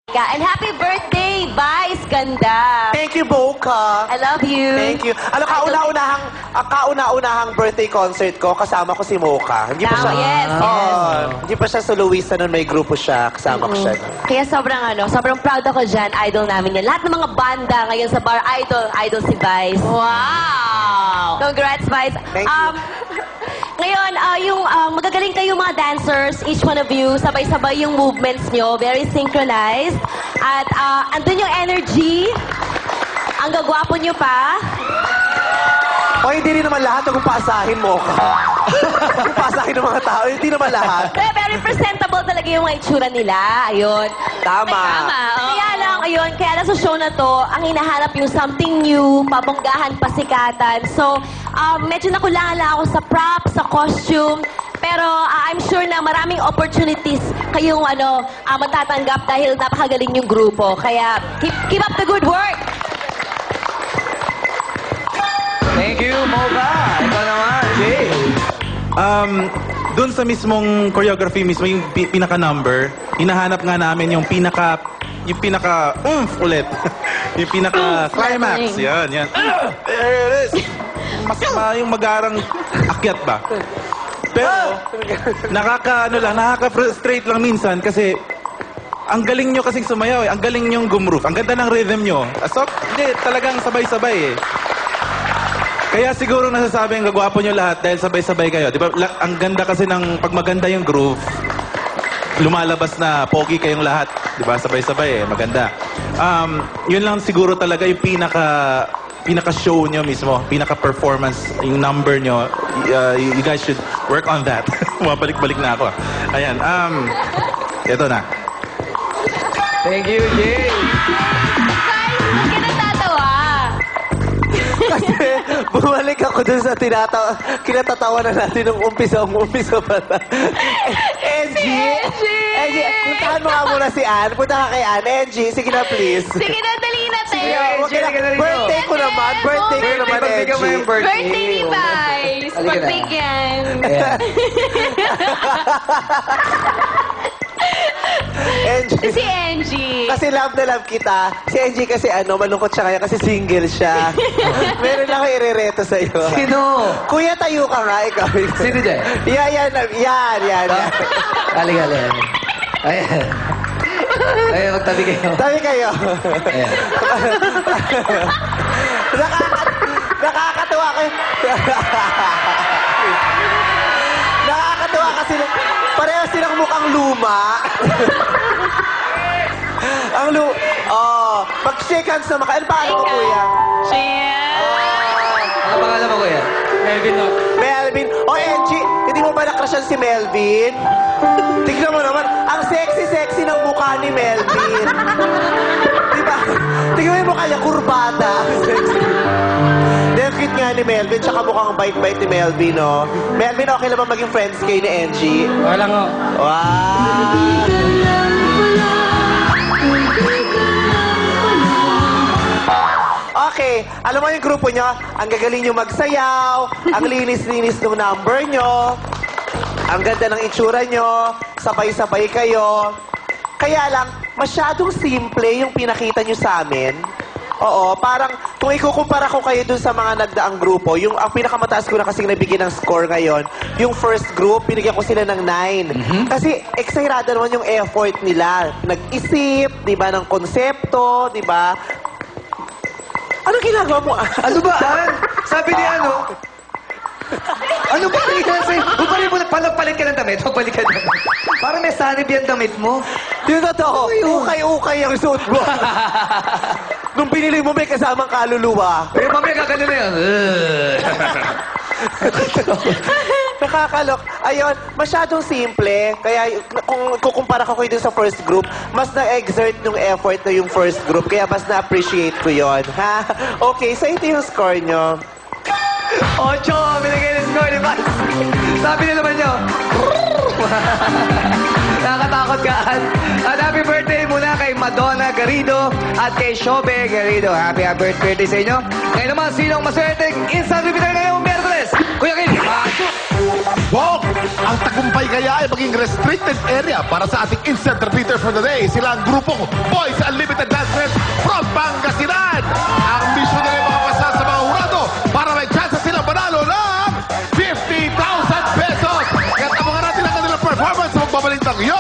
And happy birthday, Vice Ganda! Thank you, Boca. I love you. Thank you. Alam, kauna-unahang birthday concert ko, kasama ko si Mocha. Hindi pa Tama, siya, yes, Hindi pa siya soloista nun, may grupo siya. Kasama ko siya. Kaya sobrang proud ako dyan. Idol namin yan. Lahat ng mga banda ngayon sa bar, idol si Vice. Wow! Congrats, Vice. Thank you. Ngayon, magagaling kayo mga dancers, each one of you, sabay-sabay yung movements nyo, very synchronized. At andun yung energy, ang gagwapo nyo pa. O, hindi rin naman lahat kung paasahin mo ka. Kung paasahin ng mga tao, hindi naman lahat. Pero very presentable talaga yung mga itsura nila. Ayun. Tama. Tama. Kaya lang, ayun, kaya lang sa show na to, ang hinahanap yung something new, pabonggahan, pasikatan. So, medyo nakulangan lang ako sa props, sa costume. Pero I'm sure na maraming opportunities kayong matatanggap dahil napakagaling yung grupo. Kaya keep up the good work! Thank you, Mocha. Ikaw naman, Jay. Doon sa mismong choreography mismo, yung pinaka-number, hinahanap nga namin yung pinaka ulit. Yung pinaka-climax. Yan. There it is. Masama yung magarang akyat ba? Pero, nakaka-frustrate lang minsan kasi ang galing nyo kasing sumayaw eh. Ang galing nyong gumroof. Ang ganda ng rhythm nyo. So, hindi, talagang sabay-sabay eh. Kaya siguro nasasabi ang gagwapo nyo lahat dahil sabay-sabay kayo. Di ba? Ang ganda kasi ng pag maganda yung groove, lumalabas na pogi kayong lahat. Di ba? Sabay-sabay eh. Maganda. Yun lang siguro talaga yung pinaka-show nyo mismo. Pinaka-performance, yung number nyo. You guys should work on that. Mabalik-balik na ako. Ayan. Ito na. Thank you, Jay. Bakit ka natatawa? Kasi bumalik ako dun sa kinatatawa na natin nung umpisa pa. Angie! Angie, puntahan mo nga muna si Ann. Punta ka kay Ann. Angie, sige na please. Sige na, dali na tayo. Angie, halika na rito. Birthday ko naman, Pagbigyan mo yung Angie. birthday. Birthday ni Vice. Halika na. Pagbigyan. Ayan. Angie. Si Angie. Kasi love na love kita. Si Angie kasi malungkot siya kaya kasi single siya. Meron ako irereto sa'yo. Sino? Kuya, tayo ka nga, ikaw. Sino dyan? Yan. Halika. Ayan. Ayan, magtabi kayo. Tabi kayo. Ayan. Nakakatuwa kayo. Nakakatuwa kasi pareho silang mukhang luma. Pag-shake hands naman kayo. Paano mo, kuya? Ano pangalan mo, kuya? Melvin. Angie, hindi mo ba nakrasyan si Melvin? Tignan mo naman, ang sexy-sexy ng mukha ni Melvin. Diba? Tignan mo yung mukha niya, kurbada. Cute nga ni Melvin, tsaka mukhang bait-bait ni Melvin, no? Melvin, okay lang ba maging friends kayo ni Angie? Wala nga. Wow! Okay, alam mo yung grupo nyo, ang gagaling nyo magsayaw, ang linis-linis ng number nyo, ang ganda ng itsura nyo, sabay-sabay kayo. Kaya lang, masyadong simple yung pinakita nyo sa amin. Oo, parang kung ikukumpara ko kayo dun sa mga nagdaang grupo, ang pinakamataas ko na kasing nabigyan ng score ngayon, yung first group, binigyan ko sila ng 9. Kasi excited naman yung effort nila. Nag-isip, di ba, ng konsepto, di ba? Anong ginagawa mo? Ano ba, Ann? Sabi ni ano? Ano ba nangyayari sa'yo? Palit mo, palit ka ng damit. Pagbalik ka ng damit. Parang may sanib yung damit mo. Yung totoo, ukay-ukay ang suot mo. Nung pinili mo, may kasamang kaluluwa. Pero mamaya gagano na yun. Nakakalok. Ayun, masyadong simple. Kaya kung kukumpara ko kayo dun sa first group, mas na-exert yung effort na yung first group. Kaya mas na-appreciate ko yon. Ha? Okay, so ito yung score nyo. 8, binigay ng score ni Vice. Sabi na naman nyo. Nakakatakot ka. At happy birthday muna kay Madonna Garrido at kay Shobe Garrido. Happy birthday sa inyo. Ngayon naman, sinong maswerteng instant repeater ngayong Miyerkules? Kuya Kim, pasok! Bong, ang tagumpay kaya ay maging restricted area para sa ating instant repeater for the day. Sila ang grupong Boys Unlimited Dancers from Pangasinan. Ang mission nila ay makapasa sa mga hurado para may chance silang manalo ng 50,000 pesos. Kaya tabangan natin ang kanilang performance sa magbabalik ng Yo